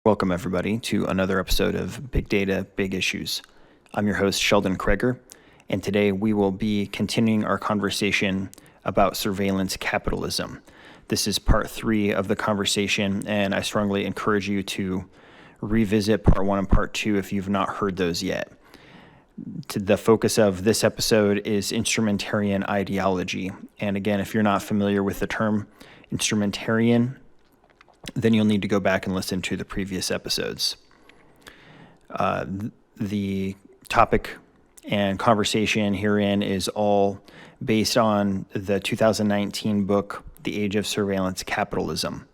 Welcome, everybody, to another episode of Big Data, Big Issues. I'm your host, Sheldon Kreger, and today we will be continuing our conversation about surveillance capitalism. This is part 3 of the conversation, and I strongly encourage you to revisit part 1 and part 2 if you've not heard those yet. The focus of this episode is instrumentarian ideology. And again, if you're not familiar with the term instrumentarian, then you'll need to go back and listen to the previous episodes. The topic and conversation herein is all based on the 2019 book, The Age of Surveillance Capitalism,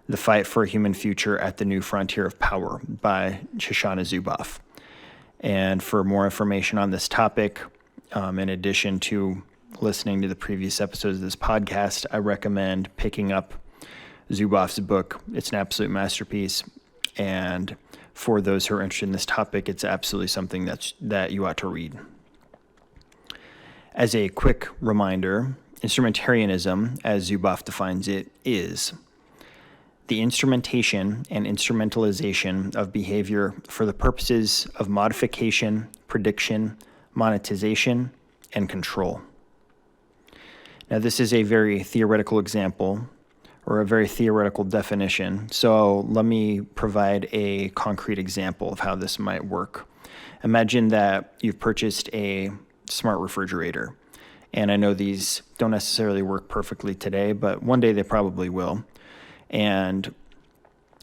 The Fight for a Human Future at the New Frontier of Power by Shoshana Zuboff. And for more information on this topic, in addition to listening to the previous episodes of this podcast, I recommend picking up Zuboff's book. It's an absolute masterpiece, and for those who are interested in this topic, it's absolutely something that you ought to read. As a quick reminder, instrumentarianism, as Zuboff defines it, is the instrumentation and instrumentalization of behavior for the purposes of modification, prediction, monetization, and control. Now, this is a very theoretical example, or a very theoretical definition. So let me provide a concrete example of how this might work. Imagine that you've purchased a smart refrigerator. And I know these don't necessarily work perfectly today, but one day they probably will. And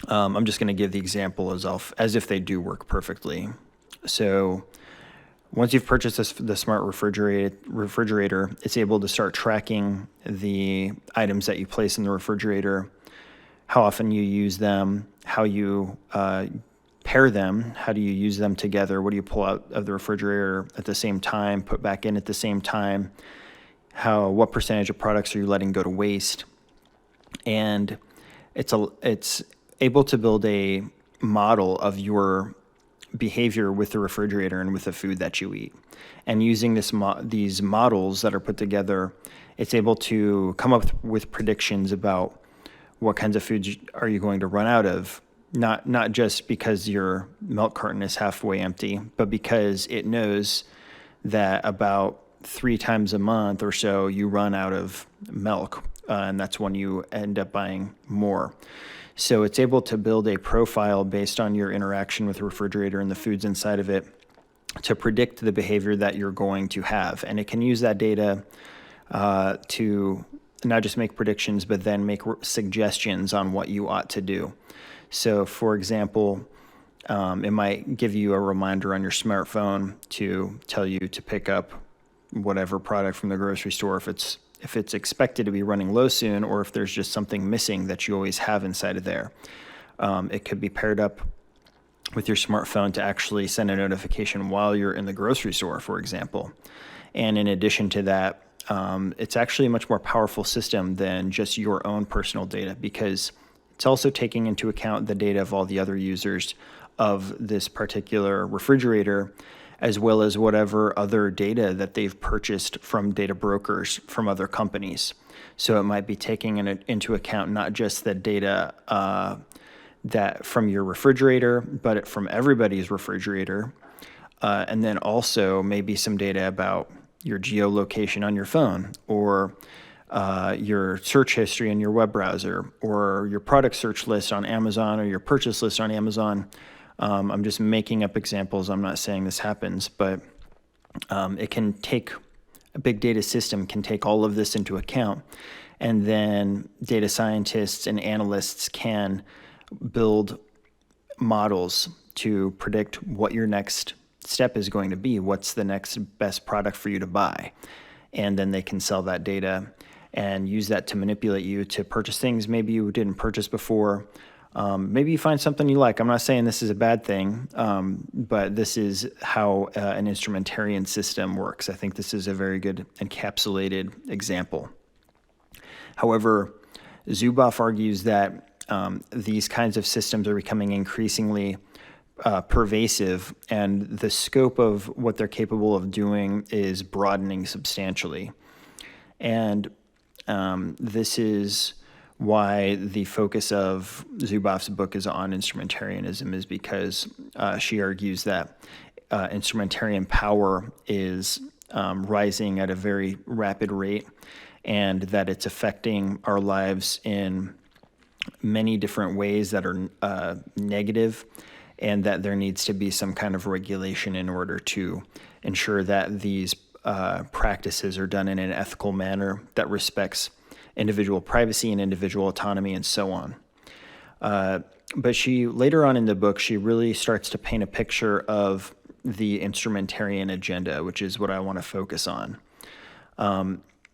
I'm just going to give the example as if they do work perfectly. So once you've purchased the smart refrigerator, it's able to start tracking the items that you place in the refrigerator, how often you use them, how you pair them, how do you use them together, what do you pull out of the refrigerator at the same time, put back in at the same time, what percentage of products are you letting go to waste. And it's able to build a model of your behavior with the refrigerator and with the food that you eat. And using these models that are put together, it's able to come up with predictions about what kinds of foods are you going to run out of, not just because your milk carton is halfway empty, but because it knows that about 3 times a month or so you run out of milk, and that's when you end up buying more. So it's able to build a profile based on your interaction with the refrigerator and the foods inside of it to predict the behavior that you're going to have. And it can use that data to not just make predictions, but then make suggestions on what you ought to do. So, for example, it might give you a reminder on your smartphone to tell you to pick up whatever product from the grocery store if it's expected to be running low soon, or if there's just something missing that you always have inside of there. It could be paired up with your smartphone to actually send a notification while you're in the grocery store, for example. And in addition to that, it's actually a much more powerful system than just your own personal data, because it's also taking into account the data of all the other users of this particular refrigerator, as well as whatever other data that they've purchased from data brokers from other companies. So it might be taking into account not just the data that from your refrigerator, but from everybody's refrigerator, and then also maybe some data about your geolocation on your phone, or your search history in your web browser, or your product search list on Amazon, or your purchase list on Amazon. I'm just making up examples. I'm not saying this happens, but it can take a big data system can take all of this into account, and then data scientists and analysts can build models to predict what your next step is going to be. What's the next best product for you to buy? And then they can sell that data and use that to manipulate you to purchase things maybe you didn't purchase before. Maybe you find something you like. I'm not saying this is a bad thing, but this is how an instrumentarian system works. I think this is a very good encapsulated example. However, Zuboff argues that these kinds of systems are becoming increasingly pervasive, and the scope of what they're capable of doing is broadening substantially. And this is why the focus of Zuboff's book is on instrumentarianism is because she argues that instrumentarian power is rising at a very rapid rate, and that it's affecting our lives in many different ways that are negative, and that there needs to be some kind of regulation in order to ensure that these practices are done in an ethical manner that respects individual privacy and individual autonomy and so on. But she, later on in the book, she really starts to paint a picture of the Instrumentarian Agenda, which is what I want to focus on.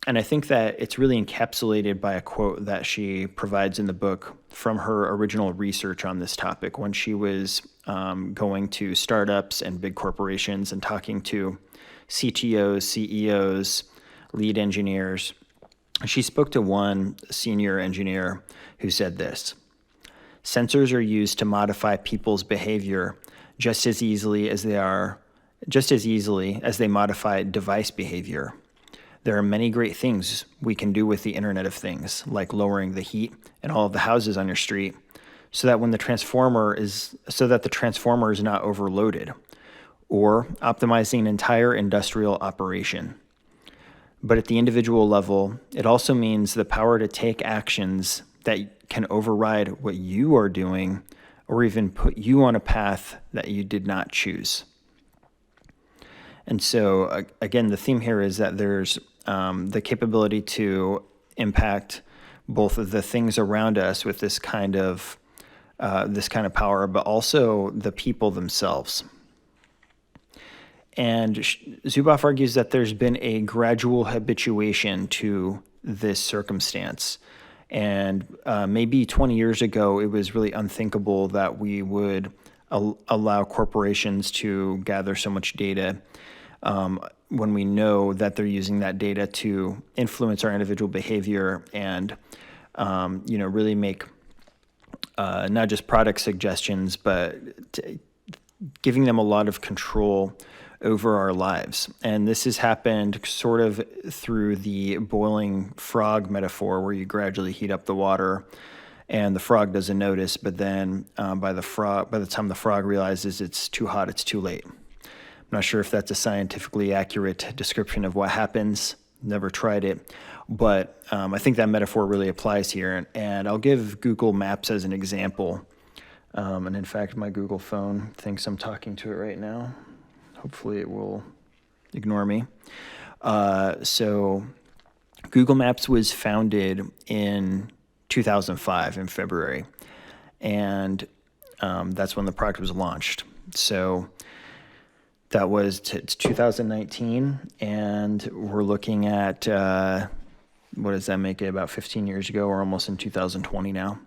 And I think that it's really encapsulated by a quote that she provides in the book from her original research on this topic when she was going to startups and big corporations and talking to CTOs, CEOs, lead engineers. She spoke to one senior engineer who said this: "Sensors are used to modify people's behavior just as easily as they modify device behavior. There are many great things we can do with the Internet of Things, like lowering the heat in all of the houses on your street, so that the transformer is not overloaded, or optimizing an entire industrial operation. But at the individual level, it also means the power to take actions that can override what you are doing, or even put you on a path that you did not choose." And so, again, the theme here is that there's the capability to impact both of the things around us with this kind of power, but also the people themselves. And Zuboff argues that there's been a gradual habituation to this circumstance. And maybe 20 years ago, it was really unthinkable that we would allow corporations to gather so much data when we know that they're using that data to influence our individual behavior and, really make not just product suggestions, but giving them a lot of control over our lives. And this has happened sort of through the boiling frog metaphor, where you gradually heat up the water and the frog doesn't notice, but then by the time the frog realizes it's too hot, it's too late. I'm not sure if that's a scientifically accurate description of what happens. Never tried it. But I think that metaphor really applies here. And I'll give Google Maps as an example. And in fact, my Google phone thinks I'm talking to it right now. Hopefully it will ignore me. So Google Maps was founded in 2005 in February. And that's when the product was launched. So that was it's 2019, and we're looking at, what does that make it, about 15 years ago? We're almost in 2020 now.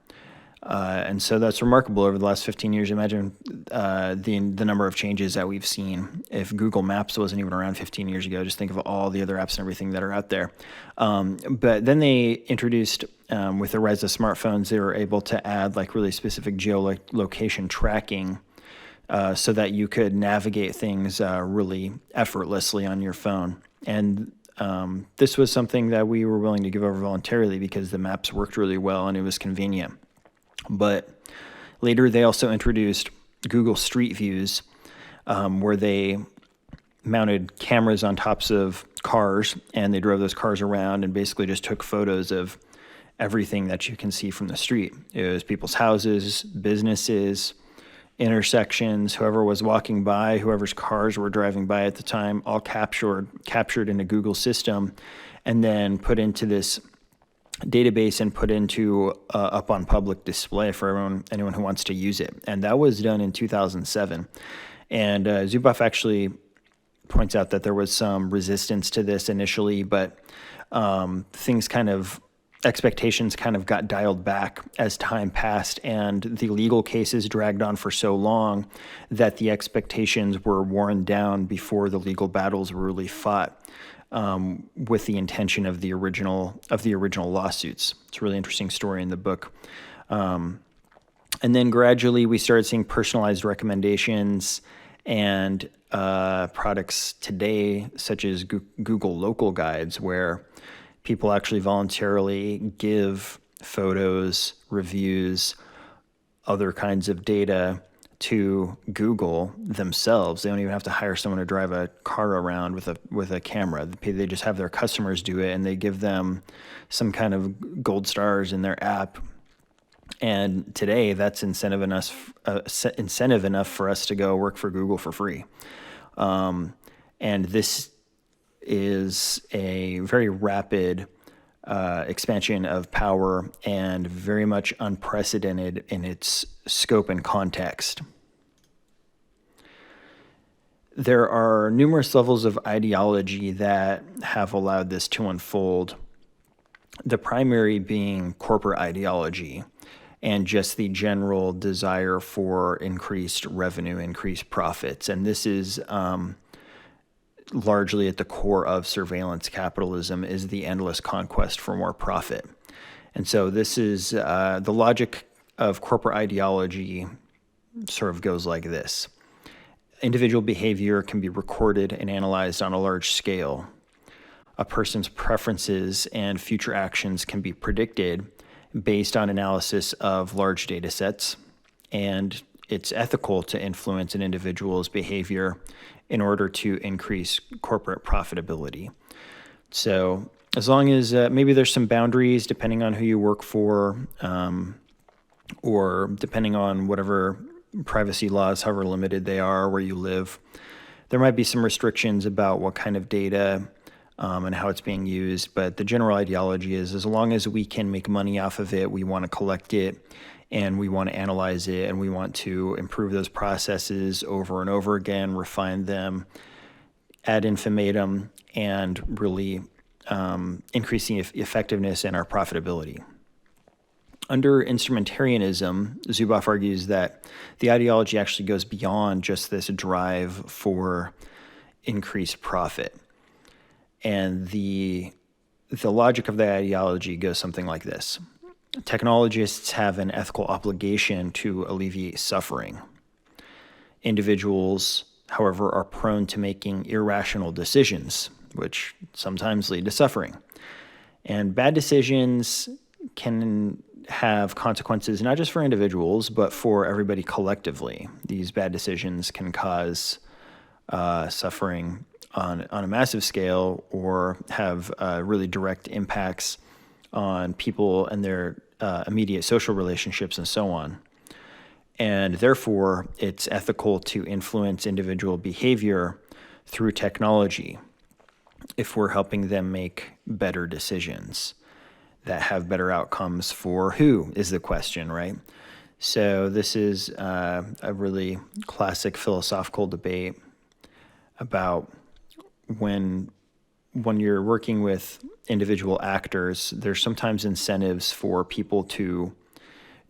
And so that's remarkable over the last 15 years. Imagine the number of changes that we've seen. If Google Maps wasn't even around 15 years ago, just think of all the other apps and everything that are out there. But then they introduced, with the rise of smartphones, they were able to add like really specific geolocation tracking so that you could navigate things really effortlessly on your phone. And this was something that we were willing to give over voluntarily because the maps worked really well and it was convenient. But later they also introduced Google Street Views, where they mounted cameras on tops of cars and they drove those cars around and basically just took photos of everything that you can see from the street. It was people's houses, businesses, intersections, whoever was walking by, whoever's cars were driving by at the time, all captured in a Google system and then put into this database and put into up on public display for anyone who wants to use it. And that was done in 2007. And Zuboff actually points out that there was some resistance to this initially, but expectations kind of got dialed back as time passed, and the legal cases dragged on for so long that the expectations were worn down before the legal battles were really fought. With the intention of the original lawsuits. It's a really interesting story in the book. And then gradually we started seeing personalized recommendations and products today, such as Google Local Guides, where people actually voluntarily give photos, reviews, other kinds of data to Google themselves. They don't even have to hire someone to drive a car around with a camera. They just have their customers do it, and they give them some kind of gold stars in their app. And today, that's incentive enough for us to go work for Google for free. And this is a very rapid expansion of power and very much unprecedented in its scope and context. There are numerous levels of ideology that have allowed this to unfold, the primary being corporate ideology and just the general desire for increased revenue, increased profits. And this is largely at the core of surveillance capitalism, is the endless conquest for more profit. And so this is the logic of corporate ideology sort of goes like this. Individual behavior can be recorded and analyzed on a large scale. A person's preferences and future actions can be predicted based on analysis of large data sets, and it's ethical to influence an individual's behavior in order to increase corporate profitability. So as long as maybe there's some boundaries depending on who you work for, or depending on whatever privacy laws, however limited they are where you live, there might be some restrictions about what kind of data and how it's being used. But the general ideology is, as long as we can make money off of it, we want to collect it, and we want to analyze it, and we want to improve those processes over and over again, refine them ad infinitum, and really increasing effectiveness and our profitability. Under instrumentarianism, Zuboff argues that the ideology actually goes beyond just this drive for increased profit. And the logic of the ideology goes something like this. Technologists have an ethical obligation to alleviate suffering. Individuals, however, are prone to making irrational decisions, which sometimes lead to suffering. And bad decisions can have consequences not just for individuals, but for everybody collectively. These bad decisions can cause suffering on a massive scale, or have really direct impacts on people and their immediate social relationships and so on. And therefore, it's ethical to influence individual behavior through technology if we're helping them make better decisions that have better outcomes for who is the question, right? So this is a really classic philosophical debate about when you're working with individual actors, there's sometimes incentives for people to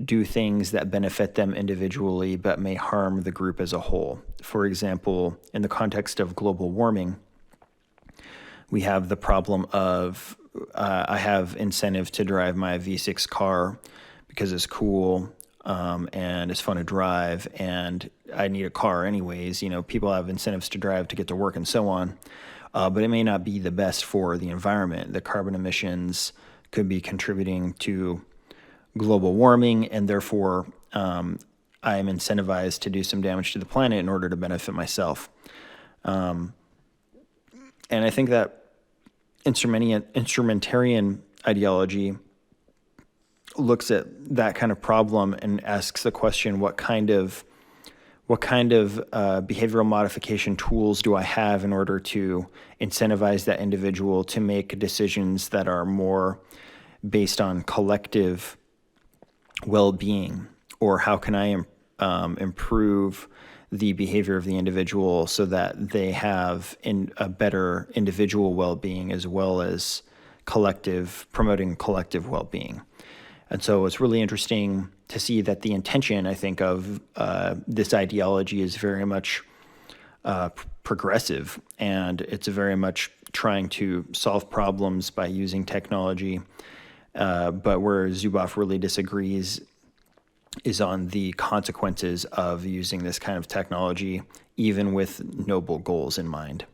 do things that benefit them individually but may harm the group as a whole. For example, in the context of global warming, we have the problem of I have incentive to drive my V6 car because it's cool and it's fun to drive, and I need a car anyways. You know, people have incentives to drive to get to work and so on, but it may not be the best for the environment. The carbon emissions could be contributing to global warming, and therefore I am incentivized to do some damage to the planet in order to benefit myself. And I think that instrumentarian ideology looks at that kind of problem and asks the question, what kind of behavioral modification tools do I have in order to incentivize that individual to make decisions that are more based on collective well-being? Or how can I improve the behavior of the individual so that they have a better individual well-being as well as promoting collective well-being? And so it's really interesting to see that the intention, I think, of this ideology is very much progressive, and it's very much trying to solve problems by using technology. But where Zuboff really disagrees is on the consequences of using this kind of technology, even with noble goals in mind.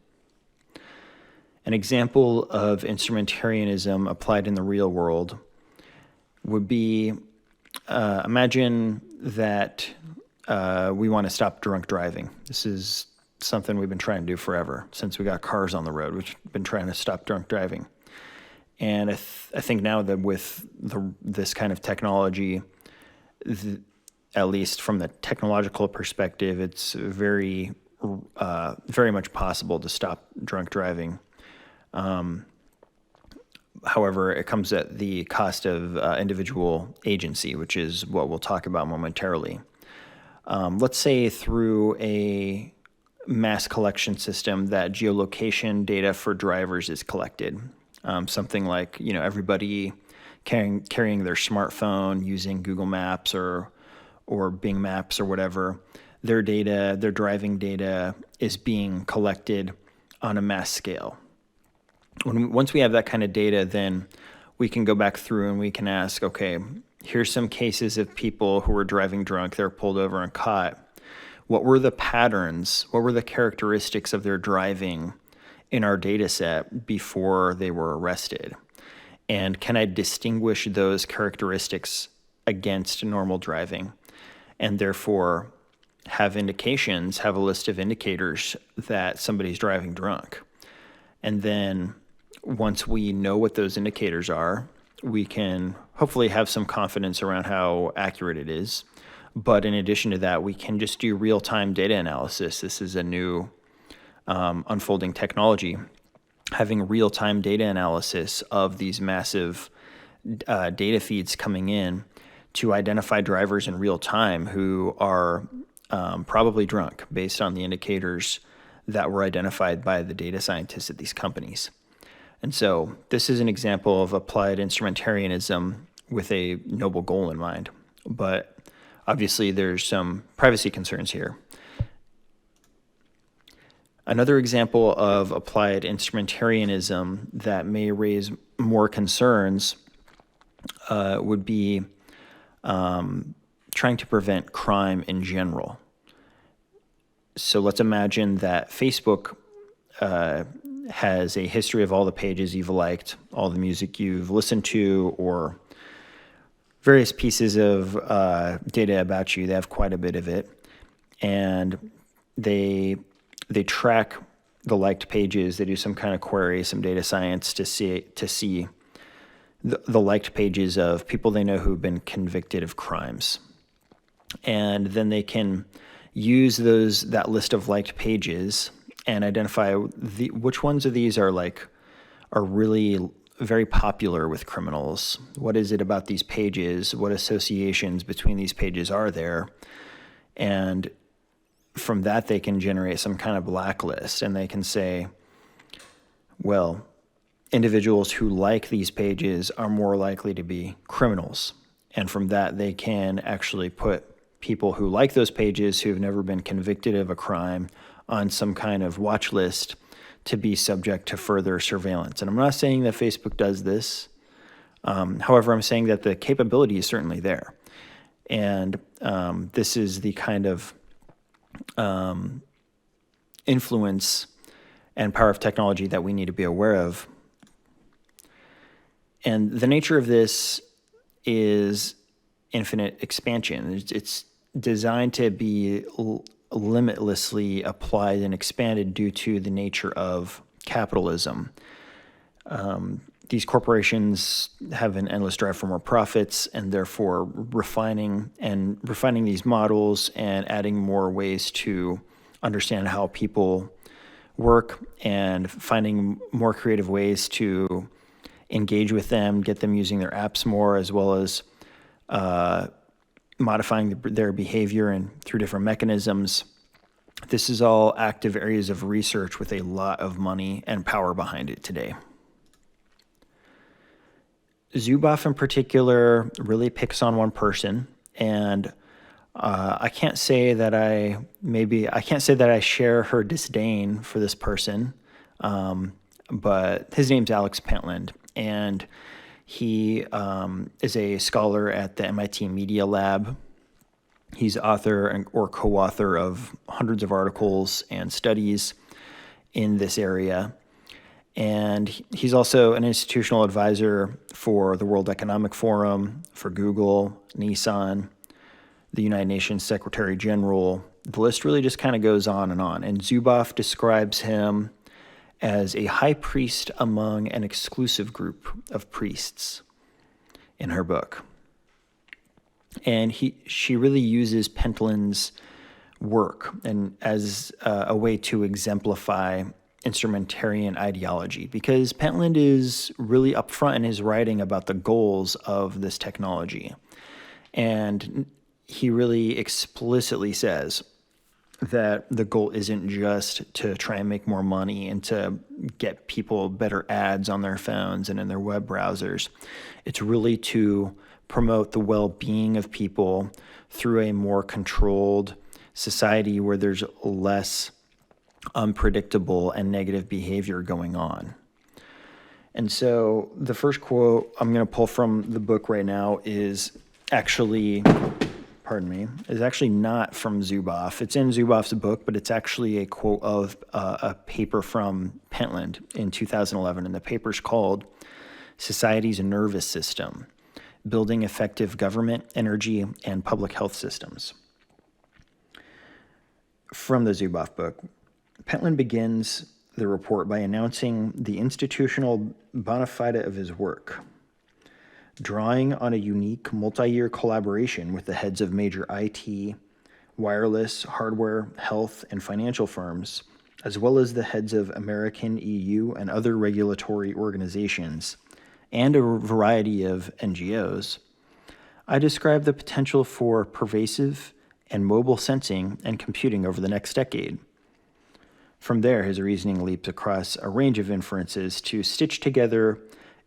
An example of instrumentarianism applied in the real world would be, imagine that we want to stop drunk driving. This is something we've been trying to do forever, since we got cars on the road. We've been trying to stop drunk driving. And I think now that with this kind of technology, at least from the technological perspective, it's very much possible to stop drunk driving. However, it comes at the cost of individual agency, which is what we'll talk about momentarily. Let's say through a mass collection system that geolocation data for drivers is collected. Something like, everybody carrying their smartphone, using Google Maps or Bing Maps or whatever, their driving data is being collected on a mass scale. Once we have that kind of data, then we can go back through and we can ask, okay, here's some cases of people who were driving drunk, they're pulled over and caught. What were the patterns? What were the characteristics of their driving in our data set before they were arrested? And can I distinguish those characteristics against normal driving? And therefore have a list of indicators that somebody's driving drunk. And then once we know what those indicators are, we can hopefully have some confidence around how accurate it is. But in addition to that, we can just do real-time data analysis. This is a new unfolding technology. Having real-time data analysis of these massive data feeds coming in to identify drivers in real time who are probably drunk based on the indicators that were identified by the data scientists at these companies. And so this is an example of applied instrumentarianism with a noble goal in mind. But obviously there's some privacy concerns here. Another example of applied instrumentarianism that may raise more concerns would be trying to prevent crime in general. So let's imagine that Facebook has a history of all the pages you've liked, all the music you've listened to, or various pieces of data about you. They have quite a bit of it. And they track the liked pages. They do some kind of query, some data science to see the liked pages of people they know who've been convicted of crimes. And then they can use that list of liked pages and identify which ones of these are really very popular with criminals. What is it about these pages? What associations between these pages are there? And from that, they can generate some kind of blacklist, and they can say, well, individuals who like these pages are more likely to be criminals. And from that, they can actually put people who like those pages who have never been convicted of a crime on some kind of watch list to be subject to further surveillance. And I'm not saying that Facebook does this. However, I'm saying that the capability is certainly there. And this is the kind of influence and power of technology that we need to be aware of. And the nature of this is infinite expansion. It's designed to be limitlessly applied and expanded due to the nature of capitalism. These corporations have an endless drive for more profits, and therefore refining these models and adding more ways to understand how people work and finding more creative ways to engage with them, get them using their apps more, as well as modifying their behavior and through different mechanisms. This is all active areas of research with a lot of money and power behind it today. Zuboff in particular really picks on one person, and I can't say that I share her disdain for this person, but his name's Alex Pentland, and he is a scholar at the MIT Media Lab. He's author or co-author of hundreds of articles and studies in this area. And he's also an institutional advisor for the World Economic Forum, for Google, Nissan, the United Nations Secretary General. The list really just kind of goes on. And Zuboff describes him as a high priest among an exclusive group of priests in her book. And she really uses Pentland's work and as a way to exemplify instrumentarian ideology, because Pentland is really upfront in his writing about the goals of this technology. And he really explicitly says that the goal isn't just to try and make more money and to get people better ads on their phones and in their web browsers. It's really to promote the well-being of people through a more controlled society where there's less unpredictable and negative behavior going on. And so the first quote I'm going to pull from the book right now is actually not from Zuboff. It's in Zuboff's book, but it's actually a quote of a paper from Pentland in 2011. And the paper's called Society's Nervous System: Building Effective Government, Energy, and Public Health Systems. From the Zuboff book, Pentland begins the report by announcing the institutional bona fide of his work, drawing on a unique multi-year collaboration with the heads of major IT, wireless, hardware, health, and financial firms, as well as the heads of American, EU, and other regulatory organizations, and a variety of NGOs. I describe the potential for pervasive and mobile sensing and computing over the next decade. From there, his reasoning leaps across a range of inferences to stitch together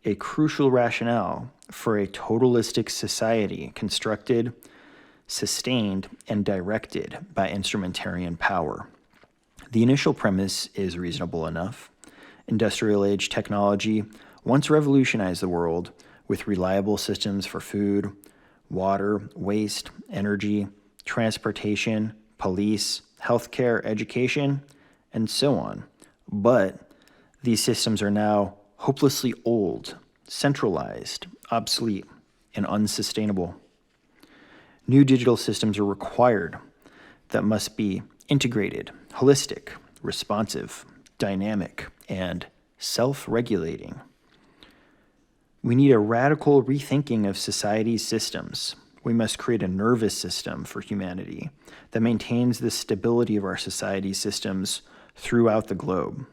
a crucial rationale for a totalistic society constructed, sustained, and directed by instrumentarian power. The initial premise is reasonable enough. Industrial age technology once revolutionized the world with reliable systems for food, water, waste, energy, transportation, police, healthcare, education, and so on. But these systems are now hopelessly old, centralized, obsolete, and unsustainable. New digital systems are required that must be integrated, holistic, responsive, dynamic, and self-regulating. We need a radical rethinking of society's systems. We must create a nervous system for humanity that maintains the stability of our society's systems throughout the globe.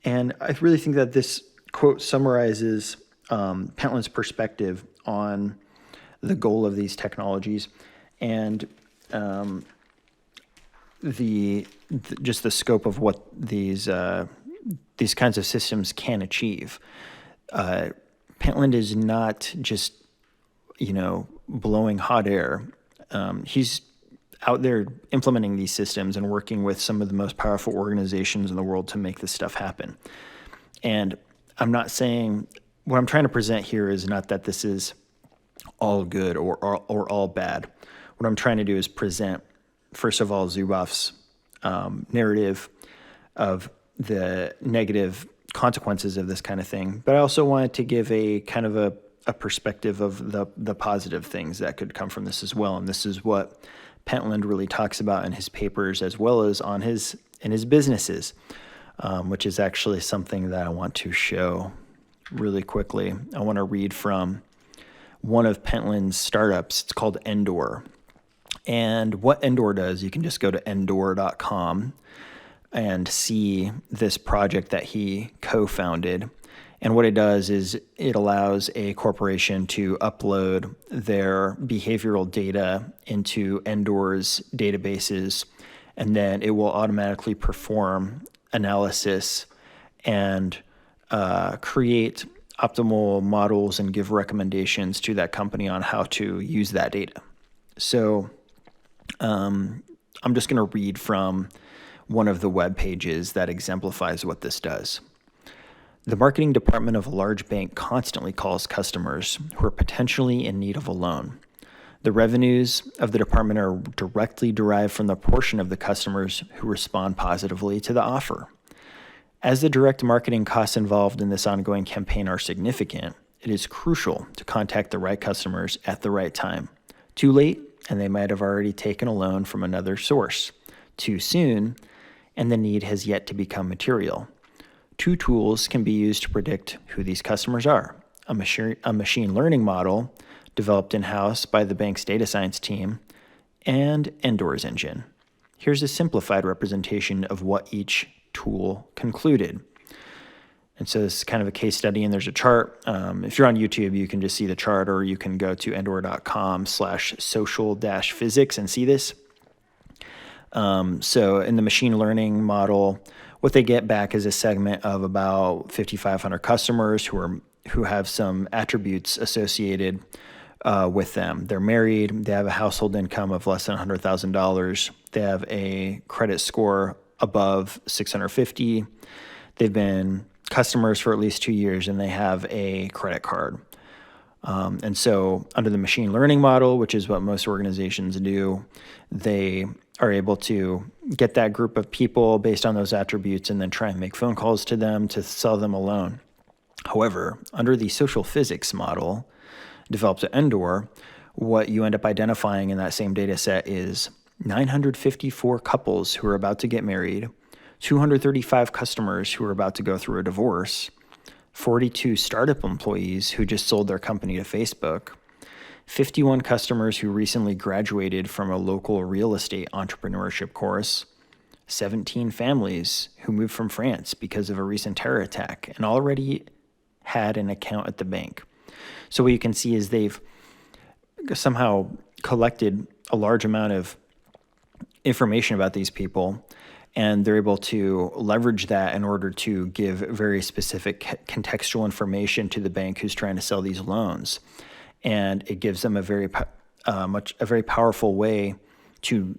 And I really think that this quote summarizes Pentland's perspective on the goal of these technologies and just the scope of what these kinds of systems can achieve. Pentland is not just, blowing hot air. He's out there implementing these systems and working with some of the most powerful organizations in the world to make this stuff happen. And I'm not saying, what I'm trying to present here is not that this is all good or all bad. What I'm trying to do is present, first of all, Zuboff's narrative of the negative consequences of this kind of thing. But I also wanted to give a kind of a perspective of the positive things that could come from this as well. And this is what Pentland really talks about in his papers as well as in his businesses, which is actually something that I want to show really quickly. I want to read from one of Pentland's startups. It's called Endor. And what Endor does, you can just go to endor.com and see this project that he co-founded. And what it does is it allows a corporation to upload their behavioral data into Endor's databases, and then it will automatically perform analysis and create optimal models and give recommendations to that company on how to use that data. So I'm just going to read from one of the web pages that exemplifies what this does. The marketing department of a large bank constantly calls customers who are potentially in need of a loan. The revenues of the department are directly derived from the portion of the customers who respond positively to the offer. As the direct marketing costs involved in this ongoing campaign are significant, it is crucial to contact the right customers at the right time. Too late, and they might have already taken a loan from another source. Too soon, and the need has yet to become material. Two tools can be used to predict who these customers are. A machine learning model developed in-house by the bank's data science team, and Endor's engine. Here's a simplified representation of what each tool concluded. And so this is kind of a case study, and there's a chart. If you're on YouTube, you can just see the chart, or you can go to endor.com/social-physics and see this. So in the machine learning model, what they get back is a segment of about 5,500 customers who have some attributes associated with them. They're married, they have a household income of less than $100,000, they have a credit score above 650, they've been customers for at least 2 years, and they have a credit card. And so under the machine learning model, which is what most organizations do, they are able to get that group of people based on those attributes and then try and make phone calls to them to sell them a loan. However, under the social physics model developed at Endor, what you end up identifying in that same data set is 954 couples who are about to get married, 235 customers who are about to go through a divorce, 42 startup employees who just sold their company to Facebook, 51 customers who recently graduated from a local real estate entrepreneurship course, 17 families who moved from France because of a recent terror attack and already had an account at the bank. So what you can see is they've somehow collected a large amount of information about these people, and they're able to leverage that in order to give very specific contextual information to the bank who's trying to sell these loans. And it gives them a very powerful way to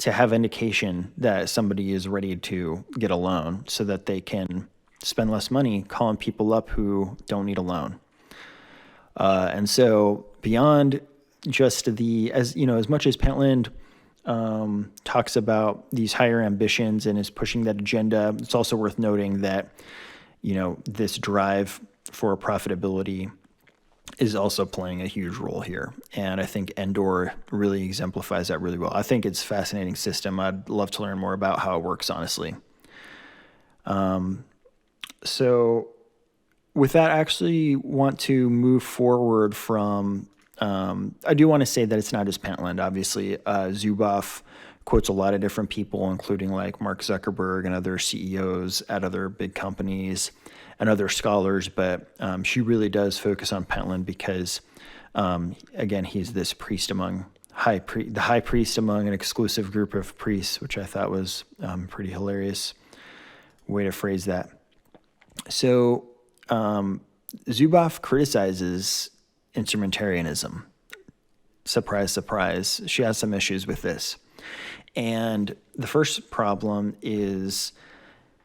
have indication that somebody is ready to get a loan, so that they can spend less money calling people up who don't need a loan. And so beyond just as much as Pentland talks about these higher ambitions and is pushing that agenda, it's also worth noting that, this drive for profitability is also playing a huge role here. And I think Endor really exemplifies that really well. I think it's a fascinating system. I'd love to learn more about how it works, honestly. So with that, I actually want to move forward from, I do want to say that it's not just Pentland. Obviously, Zuboff quotes a lot of different people, including like Mark Zuckerberg and other CEOs at other big companies and other scholars, but she really does focus on Pentland because, again, he's this priest among the high priest among an exclusive group of priests, which I thought was pretty hilarious way to phrase that. So Zuboff criticizes instrumentarianism. Surprise, surprise. She has some issues with this. And the first problem is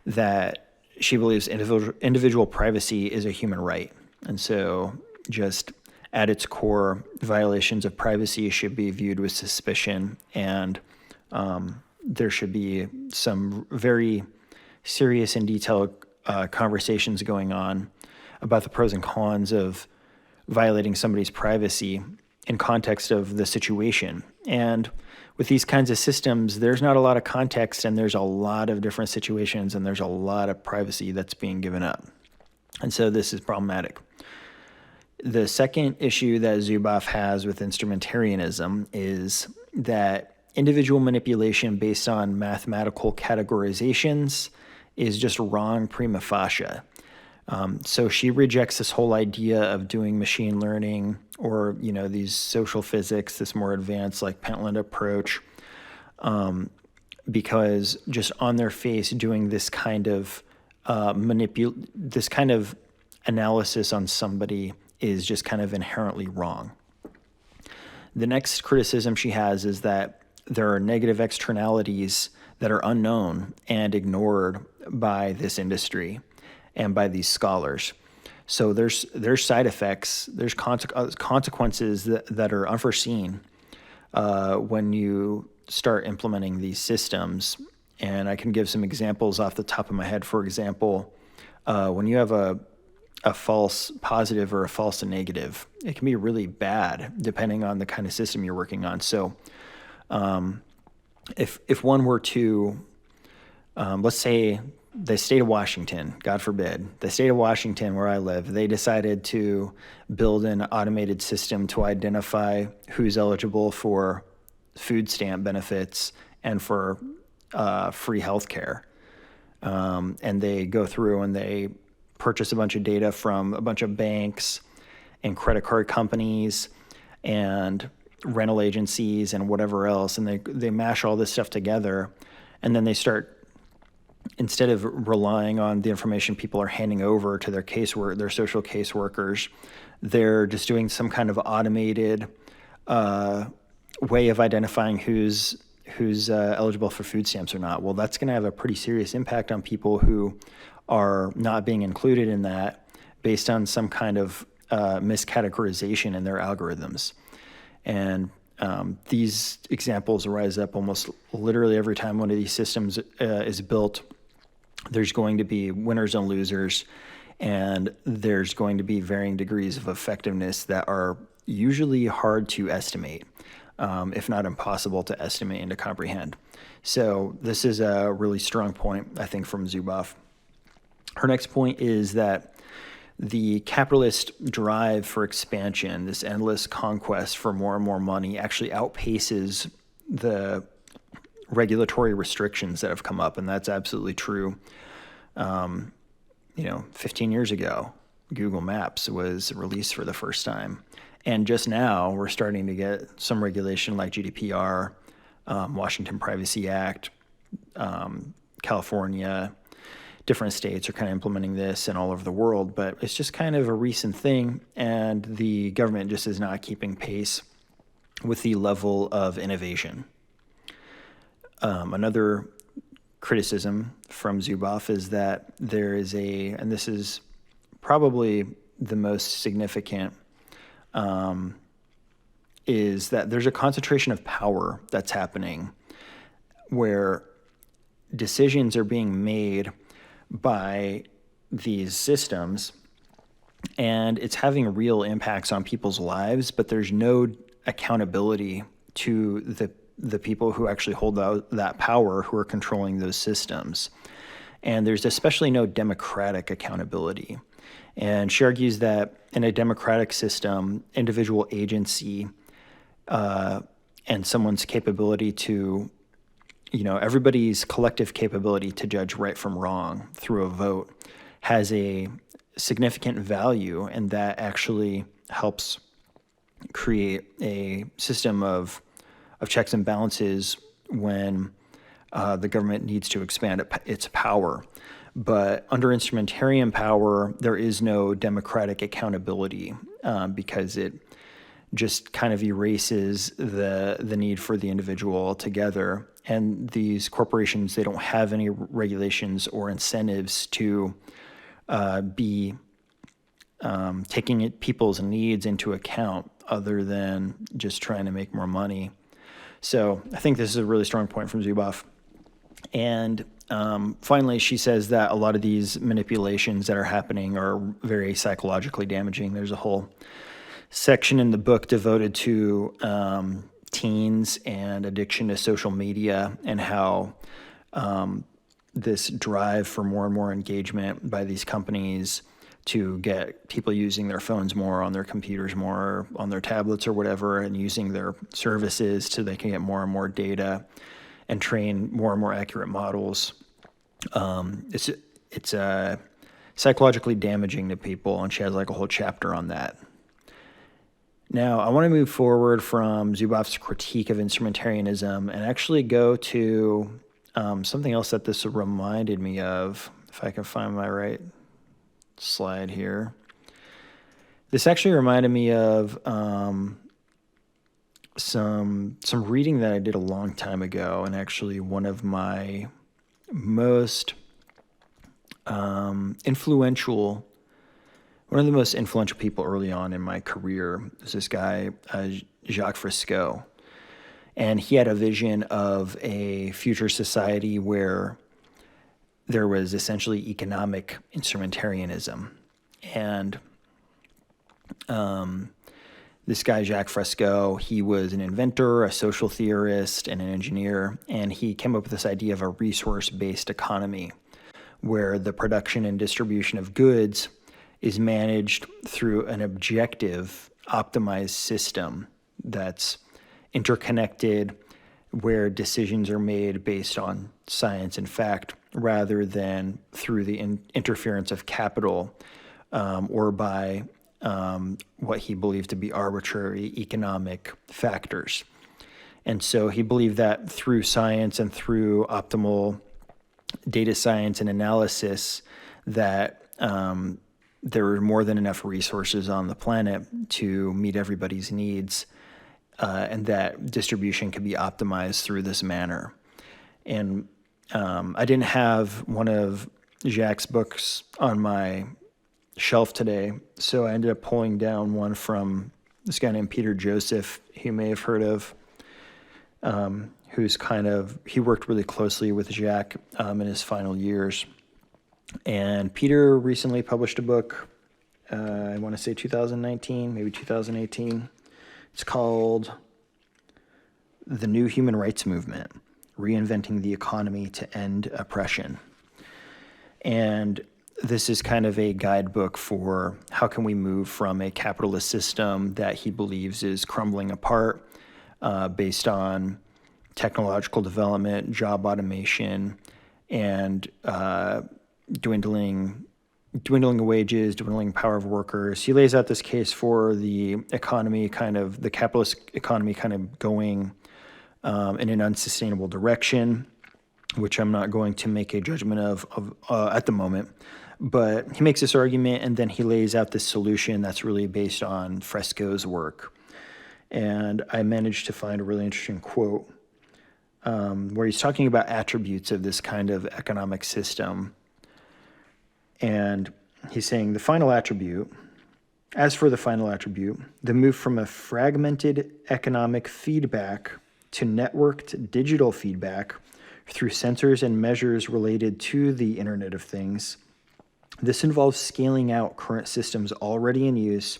that she believes individual privacy is a human right. And so just at its core, violations of privacy should be viewed with suspicion, and there should be some very serious and detailed conversations going on about the pros and cons of violating somebody's privacy in context of the situation. And with these kinds of systems, there's not a lot of context, and there's a lot of different situations, and there's a lot of privacy that's being given up. And so this is problematic. The second issue that Zuboff has with instrumentarianism is that individual manipulation based on mathematical categorizations is just wrong prima facie. So she rejects this whole idea of doing machine learning or, these social physics, this more advanced like Pentland approach, because just on their face doing this kind of this kind of analysis on somebody is just kind of inherently wrong. The next criticism she has is that there are negative externalities that are unknown and ignored by this industry and by these scholars. So there's side effects, there's consequences that are unforeseen when you start implementing these systems, And I can give some examples off the top of my head. For example, when you have a false positive or a false negative, it can be really bad depending on the kind of system you're working on. So if one were to, let's say the state of Washington, God forbid, the state of Washington where I live, they decided to build an automated system to identify who's eligible for food stamp benefits and for free health care. And they go through and they purchase a bunch of data from a bunch of banks and credit card companies and rental agencies and whatever else. And they mash all this stuff together. And then they start, instead of relying on the information people are handing over to their social caseworkers, they're just doing some kind of automated way of identifying who's eligible for food stamps or not. Well, that's going to have a pretty serious impact on people who are not being included in that based on some kind of miscategorization in their algorithms. And these examples rise up almost literally every time one of these systems is built. There's going to be winners and losers, and there's going to be varying degrees of effectiveness that are usually hard to estimate, if not impossible to estimate and to comprehend. So this is a really strong point, I think, from Zuboff. Her next point is that the capitalist drive for expansion, this endless conquest for more and more money, actually outpaces the regulatory restrictions that have come up, and that's absolutely true. 15 years ago, Google Maps was released for the first time, and just now we're starting to get some regulation like GDPR, Washington Privacy Act, California. Different states are kind of implementing this and all over the world, but it's just kind of a recent thing, and the government just is not keeping pace with the level of innovation. Another criticism from Zuboff is that there is and this is probably the most significant, is that there's a concentration of power that's happening where decisions are being made by these systems, and it's having real impacts on people's lives, but there's no accountability to the people who actually hold that power, who are controlling those systems. And there's especially no democratic accountability. And she argues that in a democratic system, individual agency and someone's capability to, everybody's collective capability to judge right from wrong through a vote has a significant value, and that actually helps create a system of checks and balances when the government needs to expand its power. But under instrumentarian power, there is no democratic accountability because it just kind of erases the need for the individual altogether. And these corporations, they don't have any regulations or incentives to be taking people's needs into account other than just trying to make more money. So I think this is a really strong point from Zuboff. And finally, she says that a lot of these manipulations that are happening are very psychologically damaging. There's a whole section in the book devoted to teens and addiction to social media, and how this drive for more and more engagement by these companies to get people using their phones more, on their computers more, on their tablets or whatever, and using their services so they can get more and more data and train more and more accurate models. It's psychologically damaging to people, and she has like a whole chapter on that. Now, I want to move forward from Zuboff's critique of instrumentarianism and actually go to something else that this reminded me of, if I can find my right slide here. This actually reminded me of some reading that I did a long time ago, and actually one of my most influential people early on in my career was this guy, Jacque Fresco. And he had a vision of a future society where there was essentially economic instrumentarianism. And this guy, Jacque Fresco, he was an inventor, a social theorist, and an engineer, and he came up with this idea of a resource-based economy where the production and distribution of goods is managed through an objective, optimized system that's interconnected, where decisions are made based on science and fact rather than through the interference of capital or by what he believed to be arbitrary economic factors. And so he believed that through science and through optimal data science and analysis that there were more than enough resources on the planet to meet everybody's needs, and that distribution could be optimized through this manner. And I didn't have one of Jacque's books on my shelf today, so I ended up pulling down one from this guy named Peter Joesph, who you may have heard of, he worked really closely with Jacque in his final years. And Peter recently published a book, I want to say 2019, maybe 2018. It's called The New Human Rights Movement, Reinventing the Economy to End Oppression. And this is kind of a guidebook for how can we move from a capitalist system that he believes is crumbling apart based on technological development, job automation, and dwindling wages, dwindling power of workers. He lays out this case for the economy, the capitalist economy going in an unsustainable direction, which I'm not going to make a judgment of at the moment. But he makes this argument, and then he lays out this solution that's really based on Fresco's work. And I managed to find a really interesting quote where he's talking about attributes of this kind of economic system. And he's saying as for the final attribute, the move from a fragmented economic feedback to networked digital feedback through sensors and measures related to the Internet of Things. This involves scaling out current systems already in use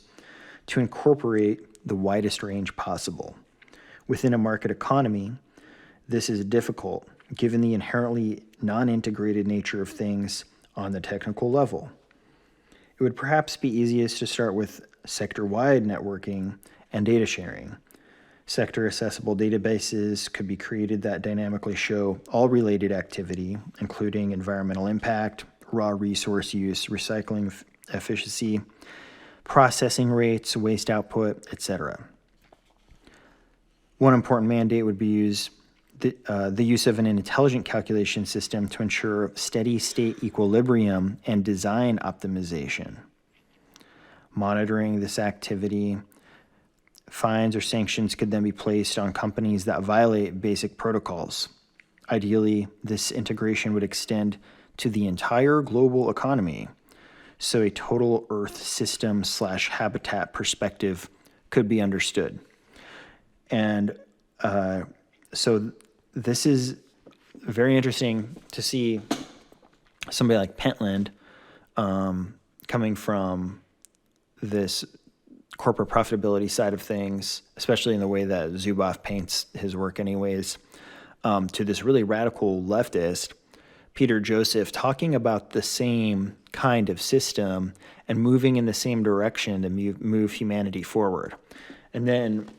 to incorporate the widest range possible. Within a market economy, this is difficult given the inherently non-integrated nature of things on the technical level. It would perhaps be easiest to start with sector-wide networking and data sharing. Sector-accessible databases could be created that dynamically show all related activity, including environmental impact, raw resource use, recycling efficiency, processing rates, waste output, etc. One important mandate would be the use of an intelligent calculation system to ensure steady state equilibrium and design optimization. Monitoring this activity, fines or sanctions could then be placed on companies that violate basic protocols. Ideally, this integration would extend to the entire global economy, so a total Earth system / habitat perspective could be understood. And so this is very interesting to see somebody like Pentland coming from this corporate profitability side of things, especially in the way that Zuboff paints his work anyways, to this really radical leftist, Peter Joesph, talking about the same kind of system and moving in the same direction to move humanity forward. And then,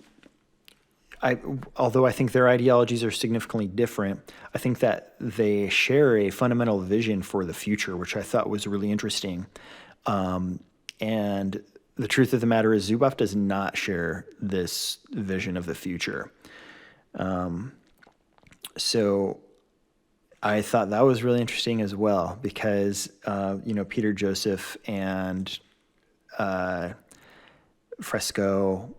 although I think their ideologies are significantly different, I think that they share a fundamental vision for the future, which I thought was really interesting. And the truth of the matter is Zuboff does not share this vision of the future. So I thought that was really interesting as well because, Peter Joesph and Fresco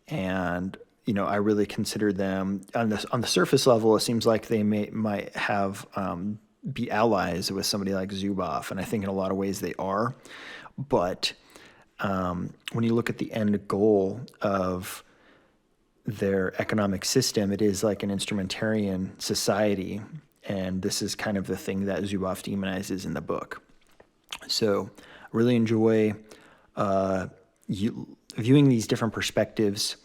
and, I really consider them on the surface level. It seems like they might have be allies with somebody like Zuboff, and I think in a lot of ways they are. But when you look at the end goal of their economic system, it is like an instrumentarian society. And this is kind of the thing that Zuboff demonizes in the book. So I really enjoy viewing these different perspectives.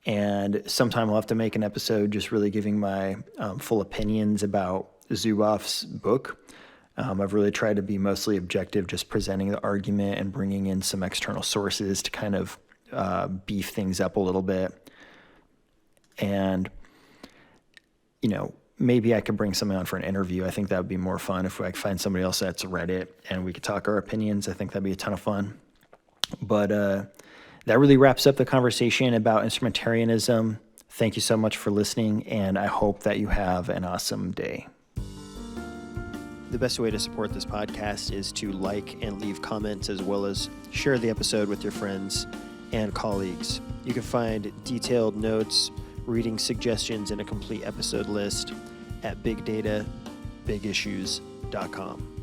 And sometime I'll have to make an episode just really giving my full opinions about Zuboff's book. I've really tried to be mostly objective, just presenting the argument and bringing in some external sources to kind of beef things up a little bit. And, maybe I could bring somebody on for an interview. I think that would be more fun if I could find somebody else that's read it and we could talk our opinions. I think that'd be a ton of fun. But that really wraps up the conversation about instrumentarianism. Thank you so much for listening, and I hope that you have an awesome day. The best way to support this podcast is to like and leave comments, as well as share the episode with your friends and colleagues. You can find detailed notes, reading suggestions, and a complete episode list at bigdatabigissues.com.